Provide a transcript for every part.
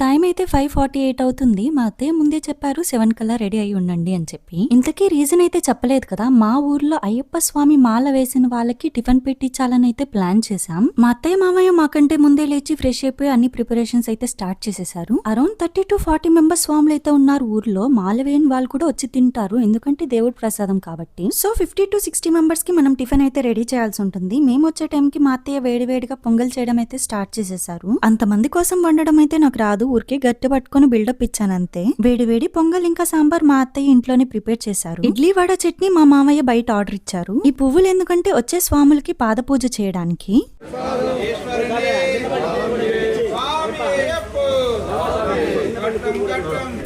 Time అయితే 5:48 అవుతుంది. మా అత్తయ్య ముందే చెప్పారు 7 కల్లా రెడీ అయి ఉండండి అని చెప్పి. ఇంతకీ రీజన్ అయితే చెప్పలేదు కదా. మా ఊర్లో అయ్యప్ప స్వామి మాల వేసిన వాళ్ళకి టిఫిన్ పెట్టించాలని అయితే ప్లాన్ చేశాం. మా అత్తయ్య మామయ్య మాకంటే ముందే లేచి ఫ్రెష్ అయిపోయి అన్ని ప్రిపరేషన్స్ అయితే స్టార్ట్ చేసేసారు. అరౌండ్ 30 to 40 మెంబర్స్ స్వాములు అయితే ఉన్నారు ఊర్లో. మాల వేయని వాళ్ళు కూడా వచ్చి తింటారు, ఎందుకంటే దేవుడి ప్రసాదం కాబట్టి. సో 50 to 60 మెంబర్స్ కి మనం టిఫిన్ అయితే రెడీ చేయాల్సి ఉంటుంది. మేము వచ్చే టైంకి మా అత్తయ్య వేడివేడిగా పొంగల్ చేయడం అయితే స్టార్ట్ చేసేసారు. అంతమంది కోసం వండడం అయితే నాకు రాదు, ఊరికే గట్టి పట్టుకుని బిల్డప్ ఇచ్చాను అంతే. వేడి వేడి పొంగల్ ఇంకా సాంబార్ మా అత్తయ్య ఇంట్లోనే ప్రిపేర్ చేశారు. ఇడ్లీ వడ చట్నీ మా మామయ్య బయట ఆర్డర్ ఇచ్చారు. ఈ పువ్వులు ఎందుకంటే వచ్చే స్వాములకి పాద పూజ చేయడానికి.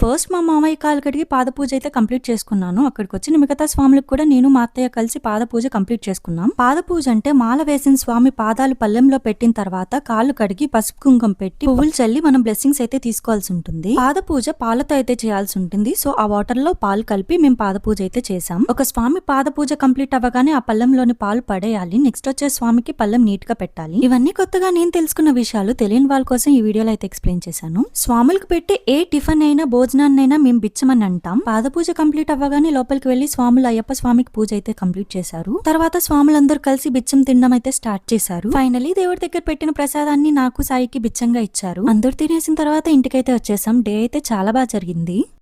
ఫస్ట్ మా మామయ్య కాలు కడిగి పాద పూజ అయితే కంప్లీట్ చేసుకున్నాను. అక్కడికి వచ్చిన మిగతా స్వాములకు కూడా నేను మా అత్తయ్య కలిసి పాద పూజ కంప్లీట్ చేసుకున్నాం. పాద పూజ అంటే మాల వేసిన స్వామి పాదాలు పల్లెంలో పెట్టిన తర్వాత కాళ్ళు కడిగి పసుపు కుంకుమ పెట్టి పువ్వులు చల్లి మనం బ్లెస్సింగ్స్ అయితే తీసుకోవాల్సి ఉంటుంది. పాద పూజ పాలతో అయితే చేయాల్సి ఉంటుంది. సో ఆ వాటర్ లో పాలు కలిపి మేము పాద పూజ అయితే చేసాం. ఒక స్వామి పాద పూజ కంప్లీట్ అవ్వగానే ఆ పల్లెంలోని పాలు పడేయాలి. నెక్స్ట్ వచ్చే స్వామికి పల్లెం నీట్ గా పెట్టాలి. ఇవన్నీ కొత్తగా నేను తెలుసుకున్న విషయాలు. తెలియని వాళ్ళ కోసం ఈ వీడియోలో అయితే ఎక్స్ప్లెయిన్ చేశాను. స్వాములకు పెట్టే ఏ టిఫిన్ అయినా భోజనాన్నైనా మేము బిచ్చమని అంటాం. పాద పూజ కంప్లీట్ అవ్వగానే లోపలికి వెళ్లి స్వాములు అయ్యప్ప స్వామికి పూజ అయితే కంప్లీట్ చేశారు. తర్వాత స్వాములందరూ కలిసి బిచ్చం తినడం అయితే స్టార్ట్ చేశారు. ఫైనలీ దేవుడి దగ్గర పెట్టిన ప్రసాదాన్ని నాకు సాయికి బిచ్చంగా ఇచ్చారు. అందరూ తినేసిన తర్వాత ఇంటికైతే వచ్చేసాం. డే అయితే చాలా బాగా జరిగింది.